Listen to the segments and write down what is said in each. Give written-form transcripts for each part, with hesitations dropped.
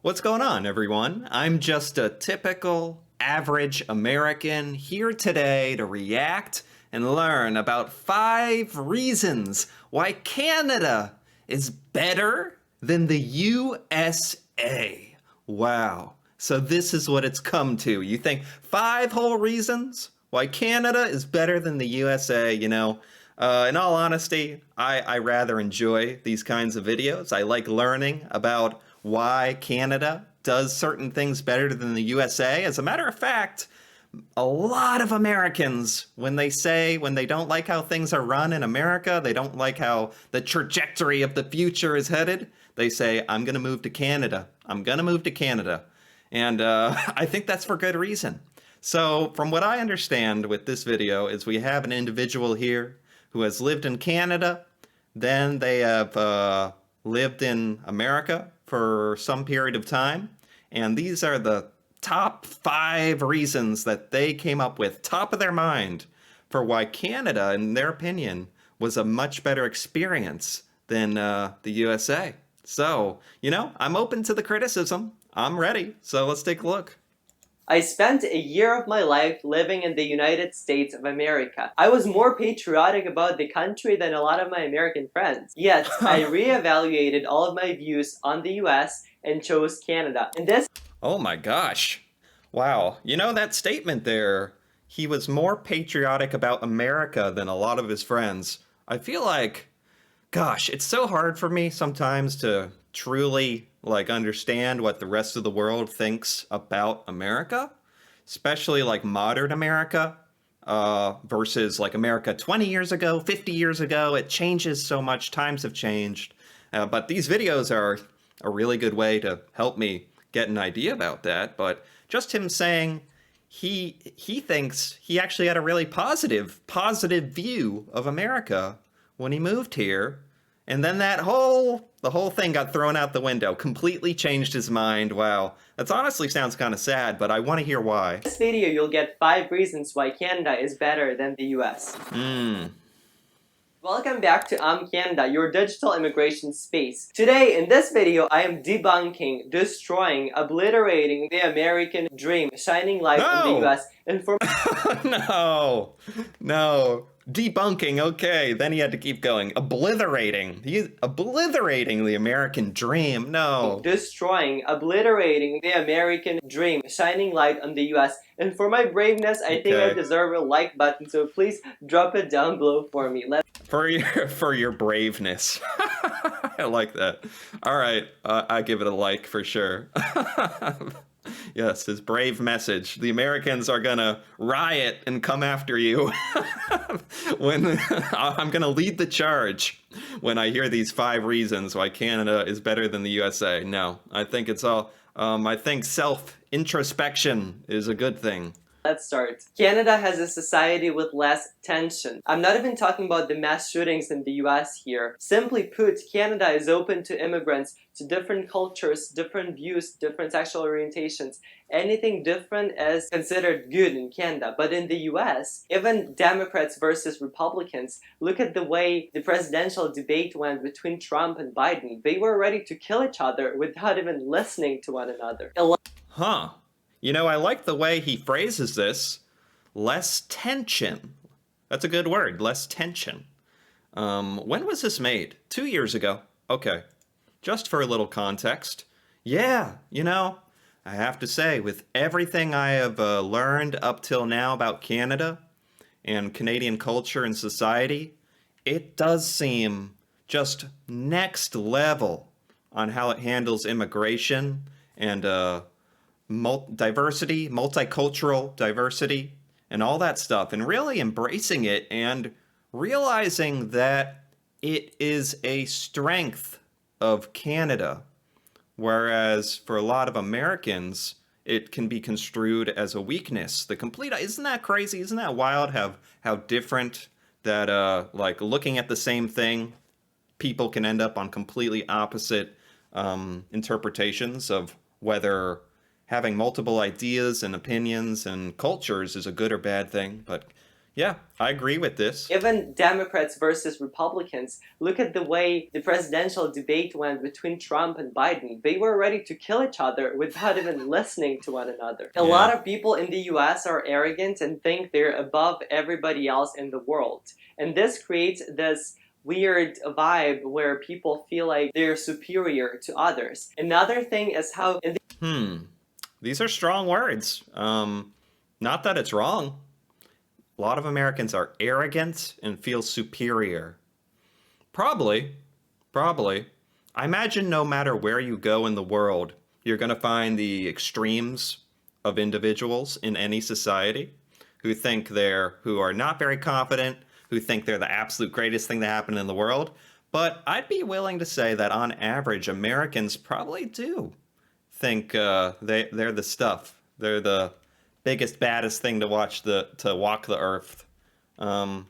What's going on, everyone? I'm just a typical, average American here today to react and learn about 5 reasons why Canada is better than the USA. Wow. So this is what it's come to. You think 5 whole reasons why Canada is better than the USA? In all honesty, I rather enjoy these kinds of videos. I like learning about why Canada does certain things better than the USA. As a matter of fact, a lot of Americans, when they don't like how things are run in America, they don't like how the trajectory of the future is headed, they say, I'm going to move to Canada. I'm going to move to Canada. And I think that's for good reason. So from what I understand with this video is we have an individual here who has lived in Canada, then they have lived in America for some period of time, and these are the top 5 reasons that they came up with, top of their mind, for why Canada, in their opinion, was a much better experience than the USA. So, I'm open to the criticism. I'm ready, so let's take a look. I spent a year of my life living in the United States of America. I was more patriotic about the country than a lot of my American friends. Yet, I reevaluated all of my views on the US and chose Canada. And this— Oh my gosh. Wow. That statement there, he was more patriotic about America than a lot of his friends. I feel like, gosh, it's so hard for me sometimes to truly understand what the rest of the world thinks about America, especially modern America versus America 20 years ago, 50 years ago. It changes so much. Times have changed. But these videos are a really good way to help me get an idea about that. But just him saying he thinks he actually had a really positive view of America when he moved here. And then the whole thing got thrown out the window, completely changed his mind. Wow. That honestly sounds kind of sad, but I want to hear why. In this video, you'll get 5 reasons why Canada is better than the US. Welcome back to Canada, your digital immigration space. Today, in this video, I am debunking, destroying, obliterating the American dream, shining light on the US, and for— No. Debunking, okay. Then he had to keep going. Obliterating. He's obliterating the American dream. No. Destroying, obliterating the American dream, shining light on the US. And for my braveness, I think I deserve a like button, so please drop it down below for me. For your braveness. I like that. All right, I give it a like for sure. Yes, his brave message. The Americans are gonna riot and come after you. When I'm gonna lead the charge when I hear these 5 reasons why Canada is better than the USA. No, I think it's all. I think self-introspection is a good thing. Let's start. Canada has a society with less tension. I'm not even talking about the mass shootings in the US here. Simply put, Canada is open to immigrants, to different cultures, different views, different sexual orientations. Anything different is considered good in Canada. But in the US, even Democrats versus Republicans, look at the way the presidential debate went between Trump and Biden. They were ready to kill each other without even listening to one another. Huh. I like the way he phrases this. Less tension. That's a good word. Less tension. When was this made? 2 years ago. Okay. Just for a little context. Yeah, I have to say, with everything I have learned up till now about Canada and Canadian culture and society, it does seem just next level on how it handles immigration and diversity, multicultural diversity, and all that stuff, and really embracing it and realizing that it is a strength of Canada, whereas for a lot of Americans, it can be construed as a weakness. Isn't that crazy? Isn't that wild how different that, looking at the same thing, people can end up on completely opposite interpretations of whether having multiple ideas and opinions and cultures is a good or bad thing. But Yeah, I agree with this. Even Democrats versus Republicans, look at the way the presidential debate went between Trump and Biden. They were ready to kill each other without even listening to one another. A Yeah. lot of people in the US are arrogant and think they're above everybody else in the world. And this creates this weird vibe where people feel like they're superior to others. Another thing is how in These are strong words. Not that it's wrong. A lot of Americans are arrogant and feel superior. Probably. Probably. I imagine no matter where you go in the world, you're going to find the extremes of individuals in any society who are not very confident, who think they're the absolute greatest thing that happened in the world. But I'd be willing to say that on average, Americans probably do think they're the stuff. They're the biggest, baddest thing to walk the earth. Um,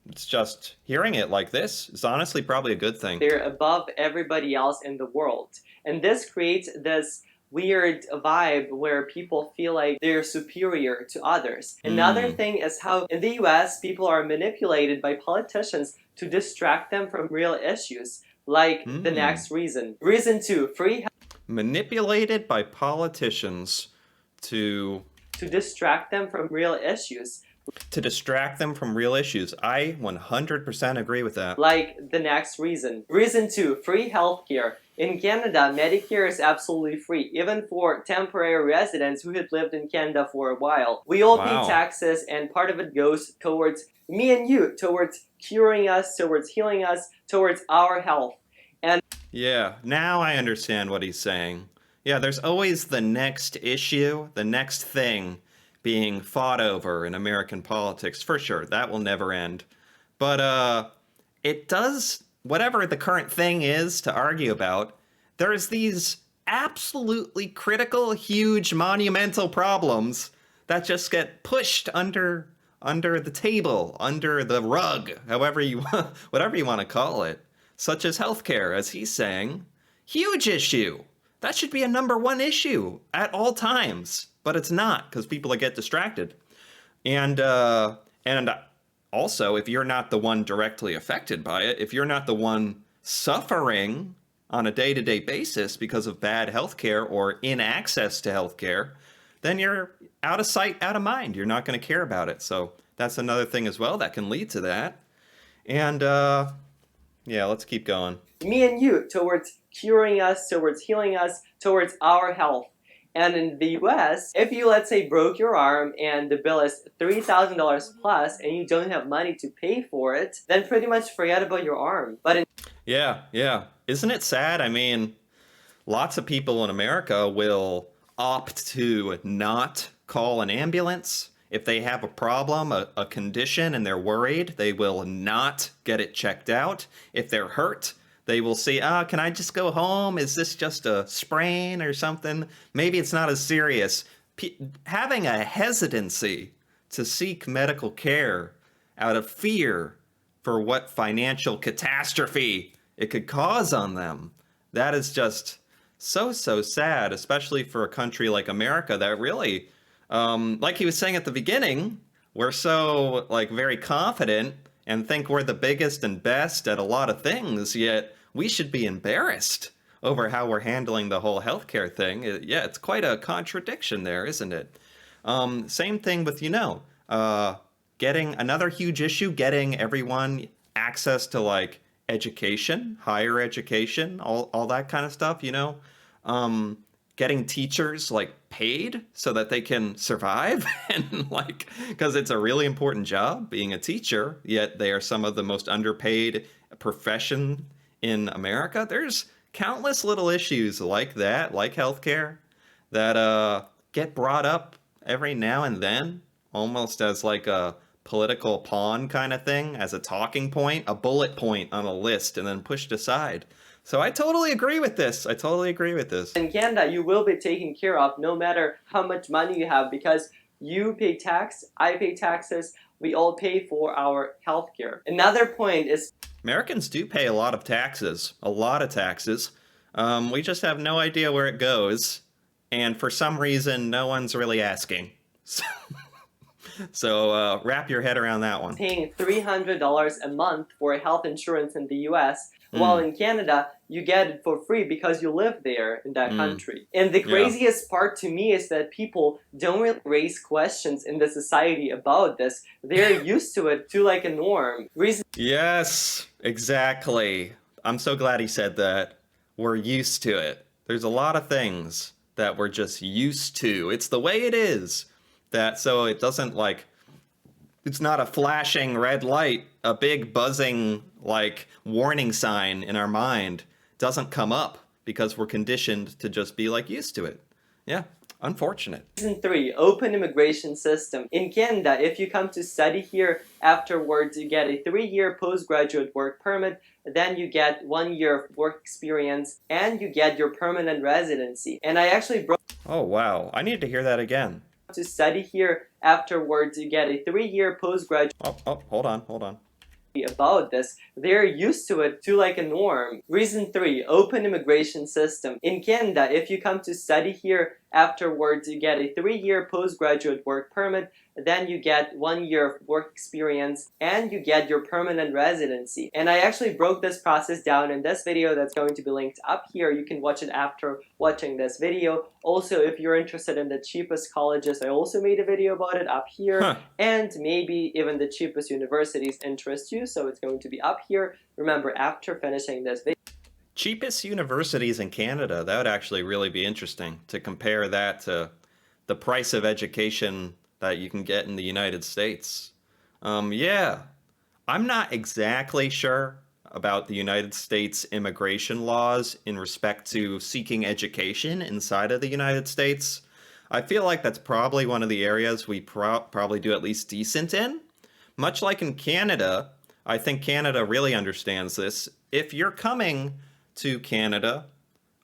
it's just hearing it like this is honestly probably a good thing. they're above everybody else in the world. And this creates this weird vibe where people feel like they're superior to others. Another thing is how in the US people are manipulated by politicians to distract them from real issues, like the next reason. Reason 2, free Manipulated by politicians to to distract them from real issues, distract them from real issues. I 100% agree with that. like the next reason. Reason 2, free healthcare. In Canada, Medicare is absolutely free, even for temporary residents who had lived in Canada for a while. We all Wow. pay taxes, and part of it goes towards me and you, towards curing us, towards healing us, towards our health. And Yeah, now I understand what he's saying. Yeah, there's always the next issue, the next thing being fought over in American politics, for sure. That will never end. But it does, whatever the current thing is to argue about, there's these absolutely critical, huge, monumental problems that just get pushed under the table, under the rug, however you whatever you want to call it, such as healthcare, as he's saying. Huge issue. That should be a number one issue at all times, but it's not because people get distracted. And also, if you're not the one directly affected by it, if you're not the one suffering on a day-to-day basis because of bad healthcare or inaccess to healthcare, then you're out of sight, out of mind. You're not going to care about it. So that's another thing as well that can lead to that. And yeah, let's keep going. me and you, towards curing us, towards healing us, towards our health. And in the US, if you, let's say, broke your arm and the bill is $3,000 plus and you don't have money to pay for it, then pretty much forget about your arm. But in Yeah. Isn't it sad? I mean, lots of people in America will opt to not call an ambulance. If they have a problem, a condition, and they're worried, they will not get it checked out. If they're hurt, they will say, can I just go home? Is this just a sprain or something? Maybe it's not as serious. Having a hesitancy to seek medical care out of fear for what financial catastrophe it could cause on them, that is just so sad, especially for a country like America that really, like he was saying at the beginning, we're so very confident and think we're the biggest and best at a lot of things, yet we should be embarrassed over how we're handling the whole healthcare thing. Yeah, it's quite a contradiction there, isn't it? Same thing with, getting another huge issue, getting everyone access to education, higher education, all that kind of stuff, getting teachers paid so that they can survive and because it's a really important job being a teacher, yet they are some of the most underpaid profession in America. There's countless little issues like that, like healthcare, that get brought up every now and then, almost as a political pawn kind of thing, as a talking point, a bullet point on a list, and then pushed aside. So I totally agree with this. in Canada, you will be taken care of no matter how much money you have, because you pay tax, I pay taxes, we all pay for our healthcare. Another point is Americans do pay a lot of taxes, we just have no idea where it goes, and for some reason, no one's really asking. So, So wrap your head around that one. Paying $300 a month for health insurance in the US, while Mm, in Canada, you get it for free because you live there in that mm, country. And the yeah. craziest part to me is that people don't really raise questions in the society about this. They're used to it, to like a norm. Reason Yes, exactly. I'm so glad he said that. We're used to it. There's a lot of things that we're just used to. It's the way it is. That so it doesn't like it's not a flashing red light, a big buzzing like warning sign in our mind doesn't come up because we're conditioned to just be like used to it. Yeah, unfortunate. Reason 3, open immigration system. In Canada, if you come to study here, afterwards you get a 3-year postgraduate work permit, then you get 1 year of work experience, and you get your permanent residency. And I actually broke Oh wow, I need to hear that again. to study here, afterwards you get a 3-year postgraduate Oh, hold on. about this. They're used to it, to like a norm. Reason 3, open immigration system. In Canada, if you come to study here, afterwards you get a 3-year postgraduate work permit, then you get 1 year of work experience, and you get your permanent residency. And I actually broke this process down in this video that's going to be linked up here. You can watch it after watching this video. Also, if you're interested in the cheapest colleges, I also made a video about it up here. Huh. And maybe even the cheapest universities interest you, so it's going to be up here. Remember, after finishing this video, Cheapest universities in Canada, that would actually really be interesting to compare that to the price of education that you can get in the United States. Yeah, I'm not exactly sure about the United States immigration laws in respect to seeking education inside of the United States. I feel like that's probably one of the areas we probably do at least decent in. Much like in Canada, I think Canada really understands this. If you're coming to Canada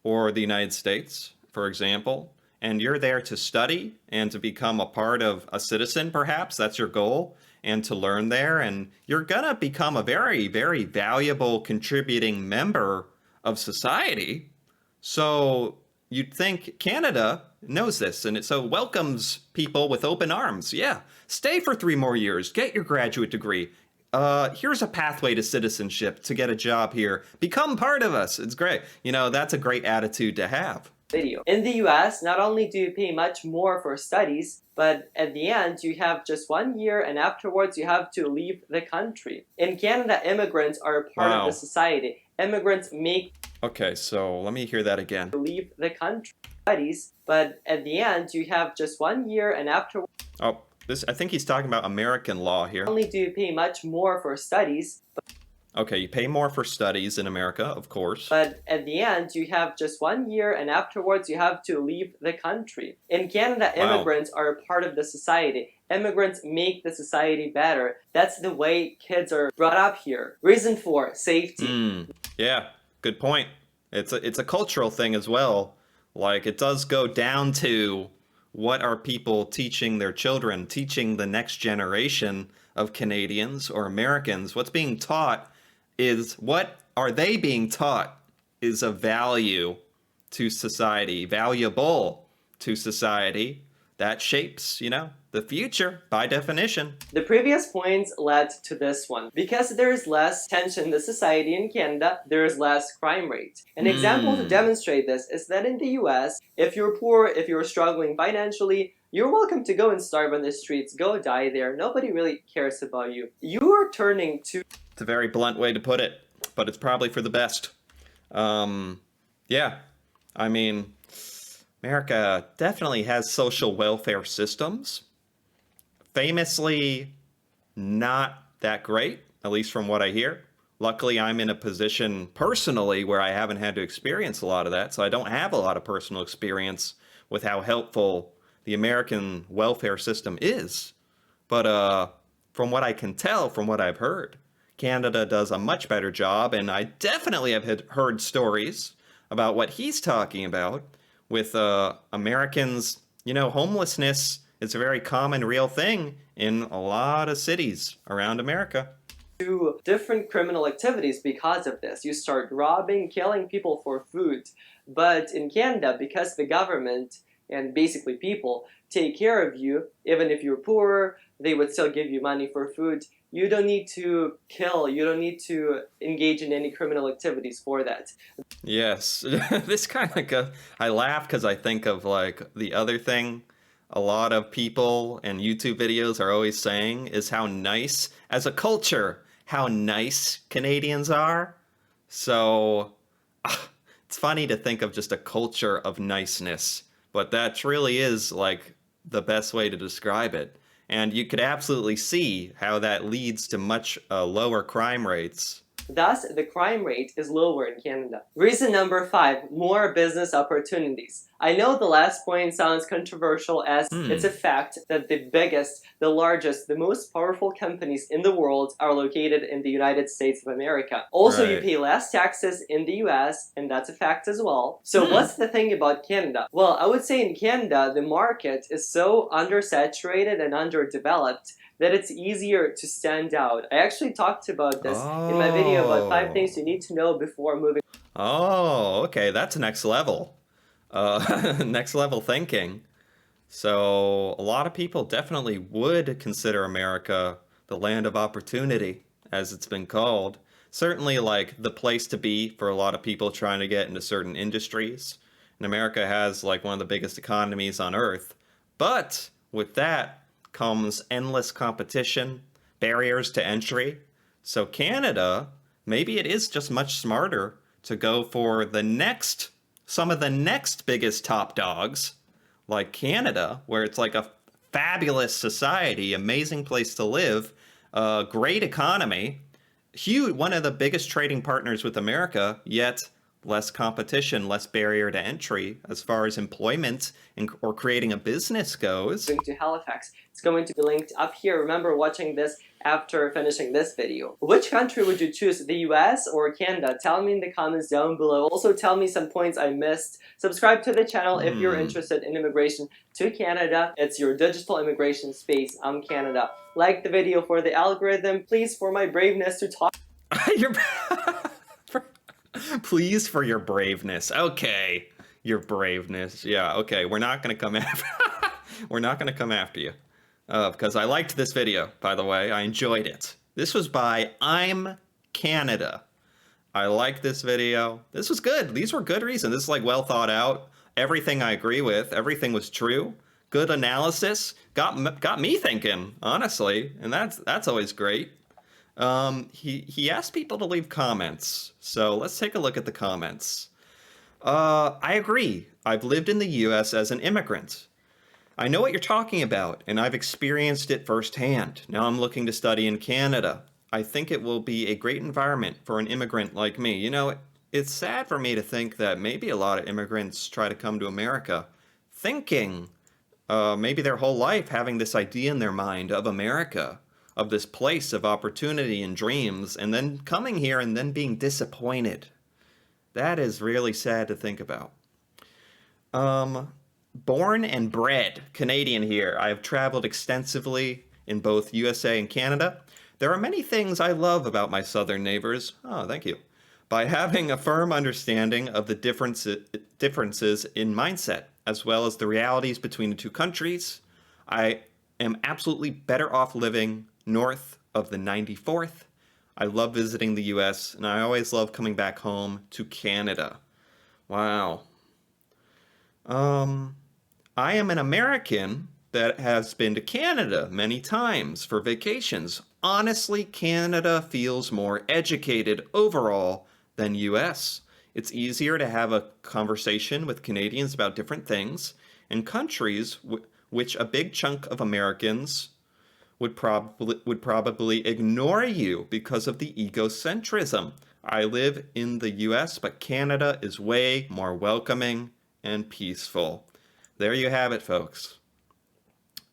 or the United States, for example, and you're there to study and to become a part of a citizen, perhaps that's your goal, and to learn there, and you're gonna become a very, very valuable contributing member of society. So you'd think Canada knows this, and it so welcomes people with open arms. Yeah, stay for 3 more years, get your graduate degree. Here's a pathway to citizenship to get a job here. Become part of us. It's great. You know, that's a great attitude to have. video. In the US, not only do you pay much more for studies, but at the end, you have just 1 year, and afterwards, you have to leave the country. In Canada, immigrants are a part of the Wow. society. Immigrants make Okay, so let me hear that again. you leave the country studies, but at the end, you have just 1 year, and afterwards, Oh, this I think he's talking about American law here. not only do you pay much more for studies, Okay, you pay more for studies in America, of course. but at the end, you have just 1 year, and afterwards, you have to leave the country. In Canada, Wow. immigrants are a part of the society. Immigrants make the society better. That's the way kids are brought up here. Reason 4, safety. Yeah, good point. It's a cultural thing as well. Like it does go down to what are people teaching their children, teaching the next generation of Canadians or Americans. What's being taught is what are they being taught is of value to society, valuable to society that shapes, the future by definition. The previous points led to this one. Because there is less tension in the society in Canada, there is less crime rate. An example to demonstrate this is that in the US, if you're poor, if you're struggling financially, you're welcome to go and starve on the streets, go die there. Nobody really cares about you. You are turning to It's a very blunt way to put it, but it's probably for the best. Yeah, I mean, America definitely has social welfare systems. Famously, not that great, at least from what I hear. Luckily, I'm in a position personally where I haven't had to experience a lot of that, so I don't have a lot of personal experience with how helpful the American welfare system is. But from what I can tell, from what I've heard, Canada does a much better job, and I definitely have heard stories about what he's talking about with Americans. Homelessness is a very common, real thing in a lot of cities around America. different criminal activities because of this. You start robbing, killing people for food. But in Canada, because the government and basically people take care of you, even if you're poor, they would still give you money for food. You don't need to kill, you don't need to engage in any criminal activities for that. Yes, this kind of I laugh because I think of like the other thing a lot of people and YouTube videos are always saying is how nice, as a culture, how nice Canadians are. So it's funny to think of just a culture of niceness, but that really is like the best way to describe it. And you could absolutely see how that leads to much lower crime rates. Thus, the crime rate is lower in Canada. Reason number 5, more business opportunities. I know the last point sounds controversial as it's a fact that the biggest, the largest, the most powerful companies in the world are located in the United States of America. Also, you Right. pay less taxes in the US, and that's a fact as well. So what's the thing about Canada? Well, I would say in Canada, the market is so undersaturated and underdeveloped that it's easier to stand out. I actually talked about this in my video about 5 things you need to know before moving. Oh, okay, that's next level. Next level thinking. So a lot of people definitely would consider America the land of opportunity, as it's been called. Certainly like the place to be for a lot of people trying to get into certain industries. And America has like one of the biggest economies on earth. But with that comes endless competition, barriers to entry. So Canada, maybe it is just much smarter to go for some of the next biggest top dogs, like Canada, where it's like a fabulous society, amazing place to live, great economy, huge, one of the biggest trading partners with America, yet less competition, less barrier to entry as far as employment or creating a business goes. To Halifax. It's going to be linked up here. Remember watching this after finishing this video. Which country would you choose, the US or Canada? Tell me in the comments down below. Also tell me some points I missed. Subscribe to the channel if you're interested in immigration to Canada. It's your digital immigration space. I'm Canada. Like the video for the algorithm. Please, for my braveness to talk. You're Please for your braveness. Okay. Your braveness. Yeah, okay. We're not going to come after We're not going to come after you. Because I liked this video, by the way. I enjoyed it. This was by I'm Canada. I like this video. This was good. These were good reasons. This is like well thought out. Everything I agree with. Everything was true. Good analysis. Got me thinking, honestly. And that's always great. He asked people to leave comments. So let's take a look at the comments. I agree. I've lived in the US as an immigrant. I know what you're talking about, and I've experienced it firsthand. Now I'm looking to study in Canada. I think it will be a great environment for an immigrant like me. You know, it's sad for me to think that maybe a lot of immigrants try to come to America thinking, maybe their whole life having this idea in their mind of America, of this place of opportunity and dreams, and then coming here and then being disappointed. That is really sad to think about. Born and bred Canadian here. I have traveled extensively in both USA and Canada. There are many things I love about my southern neighbors. Oh, thank you. By having a firm understanding of the differences in mindset, as well as the realities between the two countries, I am absolutely better off living north of the 94th. I love visiting the US, and I always love coming back home to Canada. Wow. I am an American that has been to Canada many times for vacations. Honestly, Canada feels more educated overall than US. It's easier to have a conversation with Canadians about different things, and countries which a big chunk of Americans would probably ignore you because of the egocentrism. I live in the US, but Canada is way more welcoming and peaceful. There you have it, folks.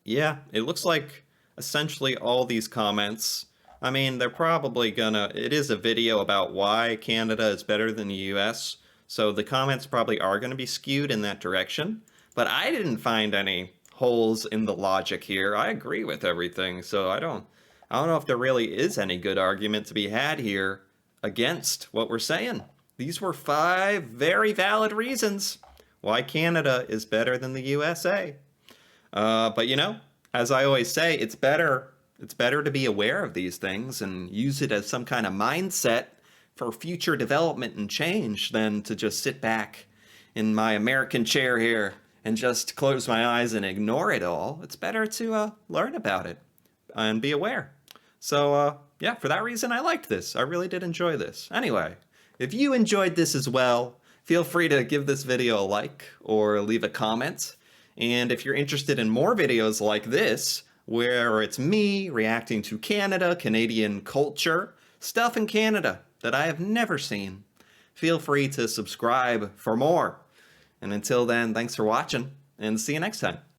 Yeah, it looks like essentially all these comments, I mean, they're probably it is a video about why Canada is better than the US, so the comments probably are gonna be skewed in that direction, but I didn't find any holes in the logic here. I agree with everything, so I don't know if there really is any good argument to be had here against what we're saying. These were 5 very valid reasons why Canada is better than the USA. But you know, As I always say, it's better to be aware of these things and use it as some kind of mindset for future development and change than to just sit back in my American chair here and just close my eyes and ignore it all. It's better to learn about it and be aware. So, yeah, for that reason, I liked this. I really did enjoy this. Anyway, if you enjoyed this as well, feel free to give this video a like or leave a comment. And if you're interested in more videos like this, where it's me reacting to Canada, Canadian culture, stuff in Canada that I have never seen, feel free to subscribe for more. And until then, thanks for watching, and see you next time.